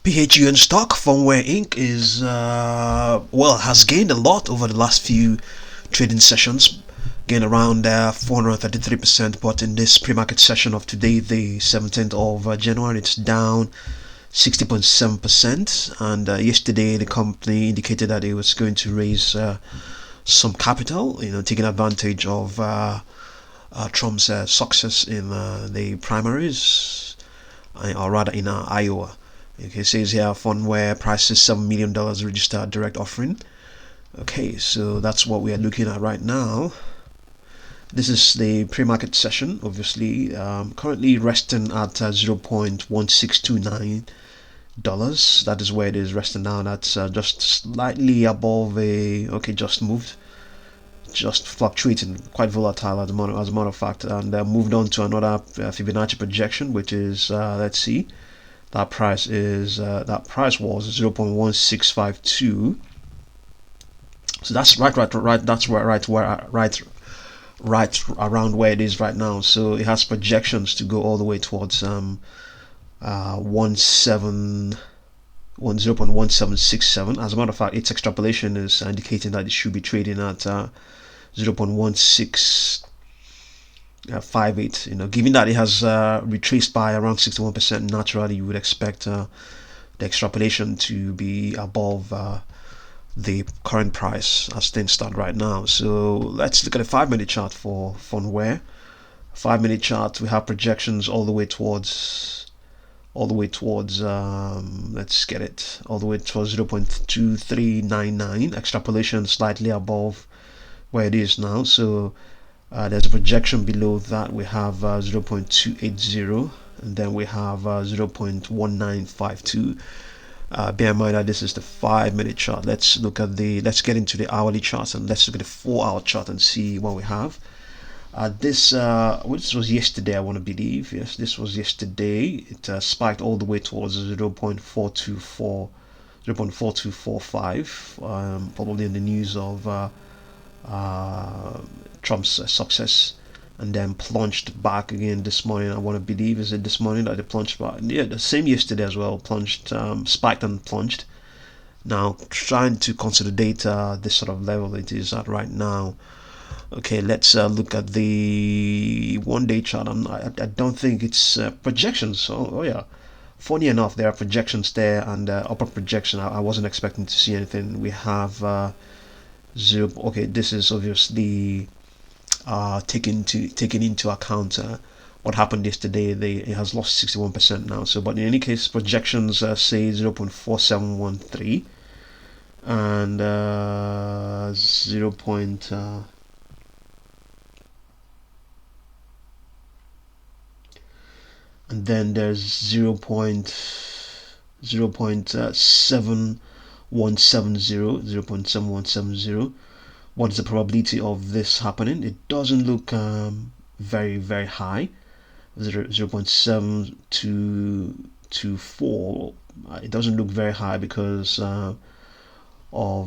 PHUN Stock, Phunware Inc. is has gained a lot over the last few trading sessions, gained around 433%. But in this pre-market session of today, the 17th of January, it's down 60.7%. And yesterday, the company indicated that it was going to raise some capital, taking advantage of Trump's success in the primaries, or rather in Iowa. Okay, it says here Phunware prices $7 million registered direct offering. Okay, so that's what we are looking at right now. This is the pre-market session, obviously, currently resting at $0.1629. That is where it is resting now. That's just slightly above just moved, just fluctuating, quite volatile as a matter of fact, and moved on to another Fibonacci projection, which is let's see. That price was 0.1652. So that's right. That's right around where it is right now. So it has projections to go all the way towards 0.1767. As a matter of fact, its extrapolation is indicating that it should be trading at 0.1658. Given that it has retraced by around 61%, naturally you would expect the extrapolation to be above the current price as things stand right now. So let's look at a 5-minute chart for Phunware. 5-minute chart, we have projections all the way towards let's get it all the way towards 0.2399. Extrapolation slightly above where it is now. So there's a projection below that. We have 0.280, and then we have 0.1952. Bear in mind that this is the 5-minute chart. Let's get into the hourly chart, and let's look at the 4-hour chart and see what we have. This was yesterday, I want to believe. Yes, this was yesterday. It spiked all the way towards 0.4245, probably in the news of Trump's success, and then plunged back again this morning. I want to believe, is it this morning that it plunged back? Yeah, the same yesterday as well. Plunged, spiked and plunged. Now trying to consolidate this sort of level it is at right now. Okay, let's look at the 1-day chart. I don't think it's projections. Oh yeah, funny enough, there are projections there, and upper projection. I wasn't expecting to see anything. We have zero. Okay, this is obviously taking into account what happened yesterday. It has lost 61% now. So, but in any case, projections say 0.4713 and 0. And then there's 0.7170. 0.7170. What is the probability of this happening? It doesn't look very, very high. 0.7224. It doesn't look very high because of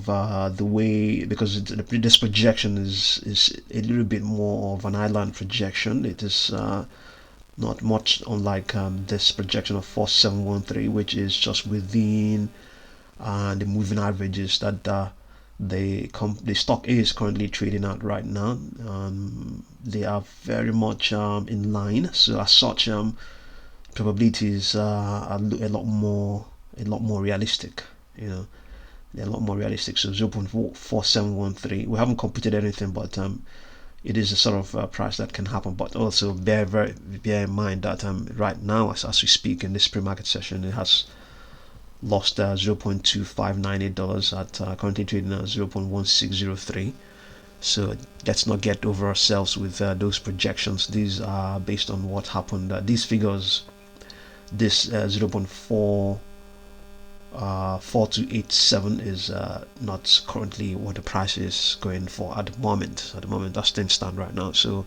the way, because this projection is a little bit more of an island projection. It is not much unlike this projection of 4713, which is just within the moving averages that the stock is currently trading at right now. They are very much in line. So as such, probabilities are a lot more realistic. They're a lot more realistic. So 0.4713. We haven't computed anything, but it is a sort of price that can happen. But also bear in mind that right now, as we speak in this pre-market session, it has lost $0.2598 at currently trading at 0.1603. So let's not get over ourselves with those projections. These are based on what happened. These figures, this 0.4287 is not currently what the price is going for at the moment. At the moment, that's things stand right now. So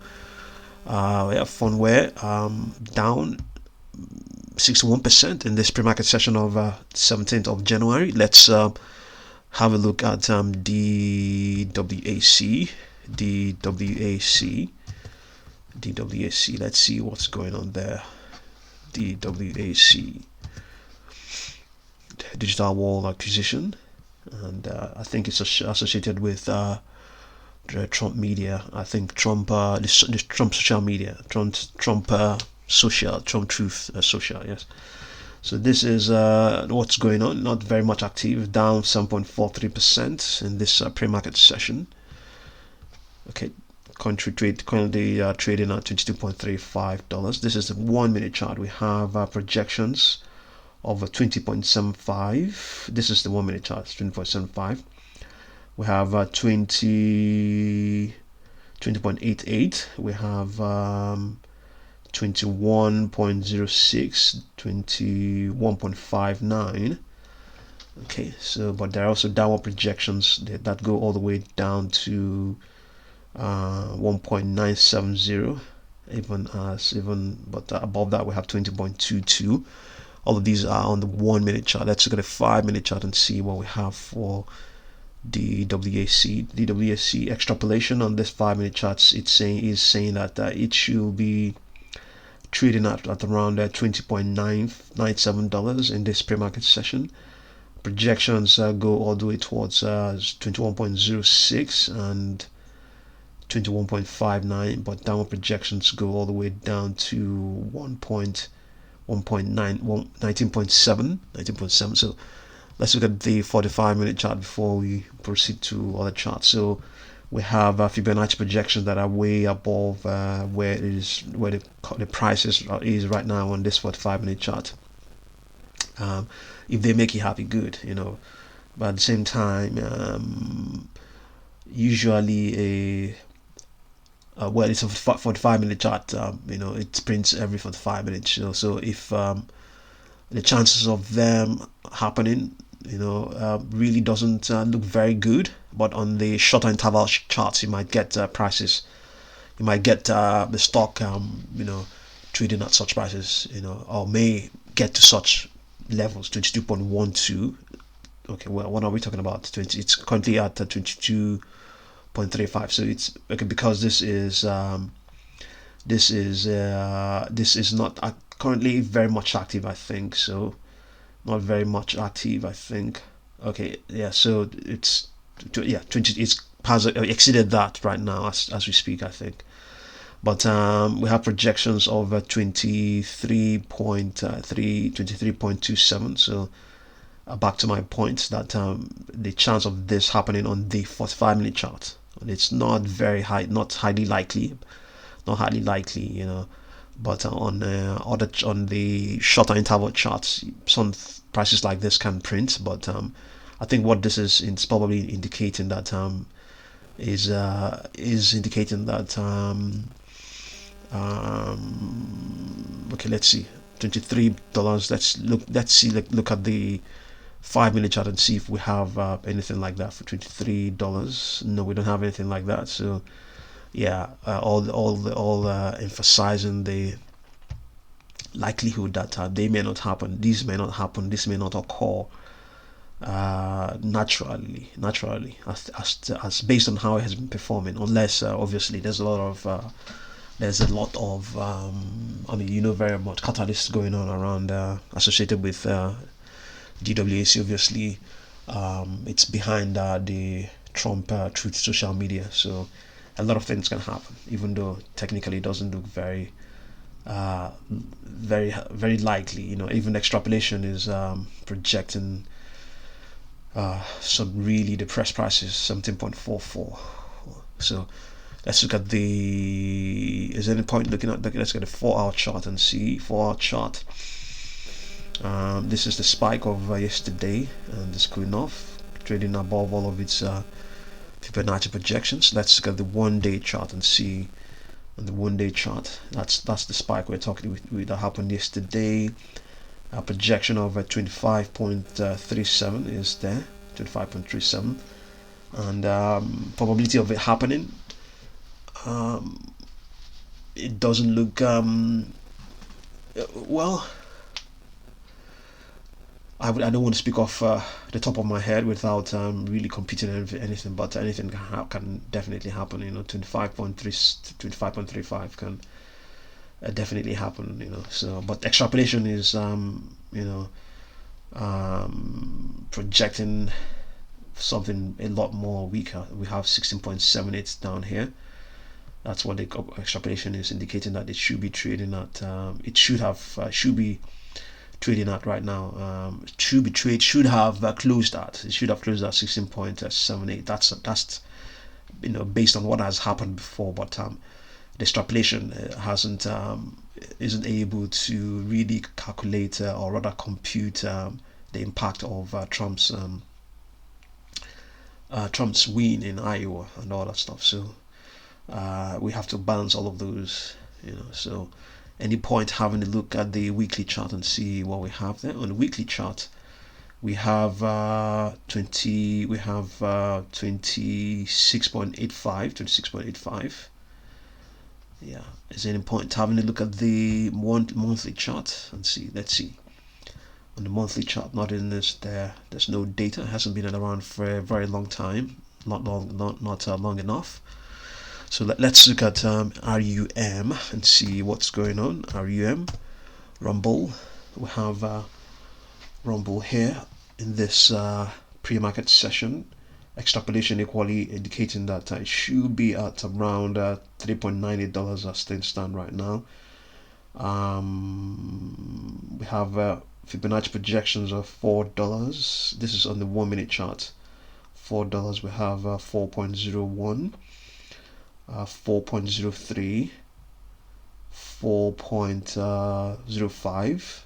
we have Phunware down 61% in this pre-market session of 17th of January. Let's have a look at DWAC. Let's see what's going on there. DWAC. digital wall acquisition, and I think it's associated with the Trump media. I think the Trump social media, Trump social, Trump Truth social. Yes. So this is what's going on. Not very much active, down 7.43% in this pre-market session. Okay, currently trading at $22.35. This is the 1 minute chart. We have projections of 20.75. This is the 1 minute chart, 20.75. We have 20.88. We have 21.06, 21.59. Okay, so but there are also downward projections that go all the way down to 1.970, but above that we have 20.22. All of these are on the 1 minute chart. Let's look at a 5 minute chart and see what we have for the DWAC extrapolation on this 5 minute charts. It's saying that it should be trading at around $20.997 in this pre-market session. Projections go all the way towards 21.06 and 21.59, but downward projections go all the way down to 19.7. So let's look at the 45 minute chart before we proceed to other charts. So we have Fibonacci projections that are way above where the price is right now on this 45 minute chart. If they make you happy, good, but at the same time, usually well, it's a 45 minute chart. It prints every 45 minutes. So if the chances of them happening, really doesn't look very good. But on the shorter interval charts, you might get prices. You might get the stock, trading at such prices, or may get to such levels, 22.12. Okay, well, what are we talking about? It's currently at 22.35. So it's okay because this is not currently very much active. I think so. Not very much active. I think. Okay, yeah. So it's 20. It's exceeded that right now as we speak, I think. But we have projections of 23.3, 23.27. So back to my point that the chance of this happening on the 45 minute chart, it's not very high, not highly likely, but on the shorter interval charts, some prices like this can print. But I think what this is, it's probably indicating that is indicating that okay, let's see, $23. Let's look at the 5 minute chart and see if we have anything like that for $23. No, we don't have anything like that. So yeah, all emphasizing the likelihood that they may not happen, this may not happen, this may not occur naturally as based on how it has been performing, unless obviously there's a lot of very much catalysts going on around associated with DWAC. Obviously it's behind the Trump Truth social media, so a lot of things can happen, even though technically it doesn't look very likely. Even extrapolation is projecting some really depressed prices, 17.44. So let's look at is there any point looking at let's get a 4-hour chart and see 4-hour chart. This is the spike of yesterday, and it's cooling off, trading above all of its Fibonacci projections. Let's look at the 1 day chart and see on the 1 day chart. That's the spike we're talking with that happened yesterday. A projection of 25.37 is there, 25.37, and probability of it happening. It doesn't look well. I don't want to speak off the top of my head without really competing anything, but anything can definitely happen. 25.35 can definitely happen. So, but extrapolation is projecting something a lot more weaker. We have 16.78 down here. That's what the extrapolation is indicating that it should be trading at. It should be trading at right now. Should have closed at. It should have closed at 16.78. That's based on what has happened before, but the extrapolation isn't able to really calculate or rather compute the impact of Trump's win in Iowa and all that stuff. So we have to balance all of those, so any point having a look at the weekly chart and see what we have there. On the weekly chart, we have 26.85. Yeah, is there any point having a look at the monthly chart and see? Let's see. On the monthly chart, there's no data. It hasn't been around for a very long time, not long enough. So let's look at RUM and see what's going on. RUM, Rumble. We have Rumble here in this pre-market session. Extrapolation equally indicating that it should be at around $3.98 as things stand right now. We have Fibonacci projections of $4. This is on the 1 minute chart. $4. We have 4.01, 4.03, 4.05,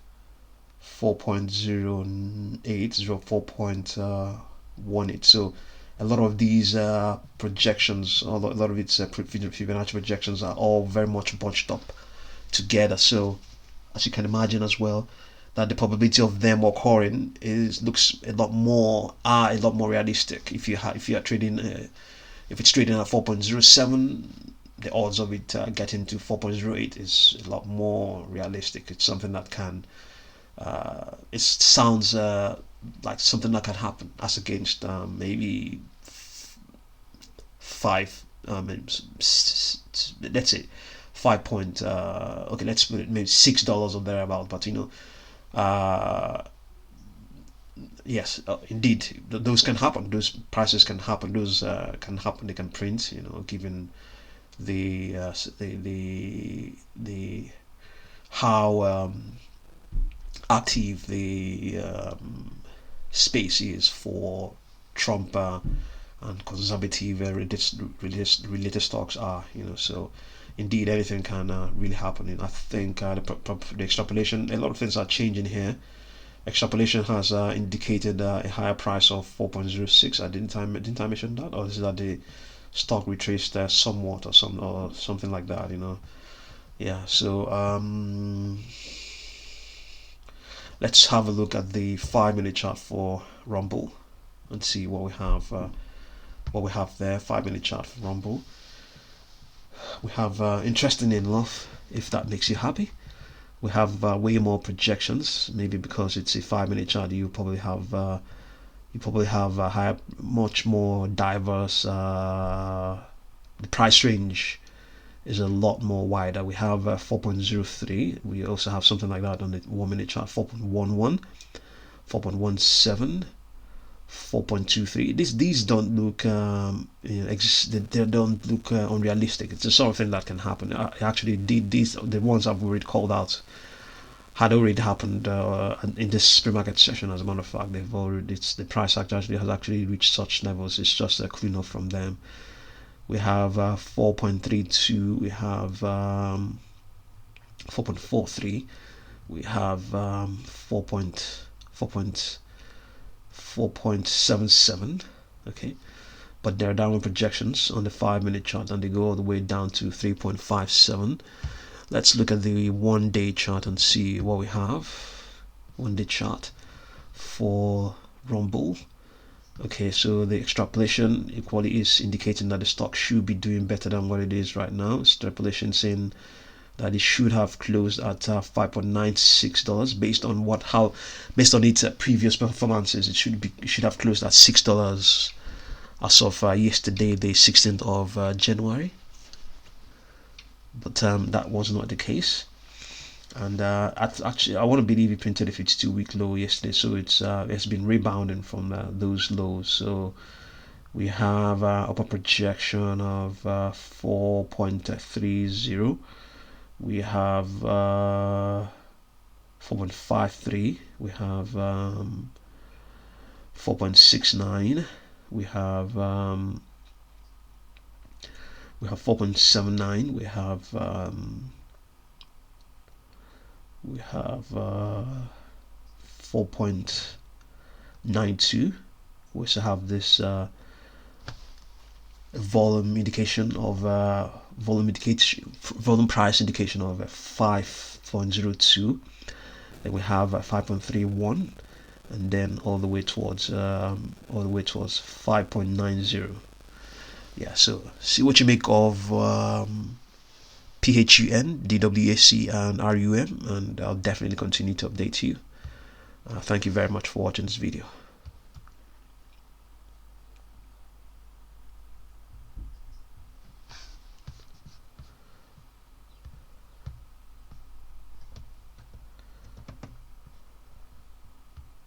4.08, 4.18. So a lot of these projections, a lot of its Fibonacci projections are all very much bunched up together. So as you can imagine as well, that the probability of them occurring looks a lot more realistic. If you are trading, if it's trading at 4.07, the odds of it getting to 4.08 is a lot more realistic. It's something that can, it sounds like something that can happen, as against maybe let's say 5 point, okay, let's put it maybe $6 or thereabout, but yes, indeed, those can happen. Those prices can happen. Those can happen. They can print. Given the how active the space is for Trump and conservative related stocks are. So indeed, anything can really happen. I think the extrapolation, a lot of things are changing here. Extrapolation has indicated a higher price of 4.06. Didn't I mention that, or is that the stock retraced somewhat or something like that? Yeah. So let's have a look at the 5-minute chart for Rumble and see what we have. What we have there, 5-minute chart for Rumble. We have, interestingly enough, if that makes you happy, we have way more projections. Maybe because it's a 5-minute chart, you probably have a higher, much more diverse. The price range is a lot more wider. We have 4.03. We also have something like that on the 1-minute chart. 4.11, 4.17. 4.23. These don't look they don't look unrealistic. It's the sort of thing that can happen. Actually, the ones I've already called out had already happened in this pre-market session. As a matter of fact, the price actually has reached such levels. It's just a clean up from them. We have 4.32. We have 4.43. We have 4.77. Okay, but there are downward projections on the 5-minute chart, and they go all the way down to 3.57. Let's look at the 1-day chart and see what we have. 1-day chart for Rumble. Okay, so the extrapolation equally is indicating that the stock should be doing better than what it is right now. Extrapolation saying that it should have closed at $5.96 based on its previous performances. It should have closed at $6 as of yesterday, the 16th of January. But that was not the case. And actually, I want to believe it printed a 52-week low yesterday, so it's been rebounding from those lows. So we have upper projection of 4.30. We have 4.53. We have 4.69. We have 4.79. We have 4.92. We also have this volume indication of volume price indication of 5.02. Then we have 5.31, and then all the way towards 5.90. Yeah, so see what you make of PHUN, DWAC, and RUM, and I'll definitely continue to update you. Thank you very much for watching this video.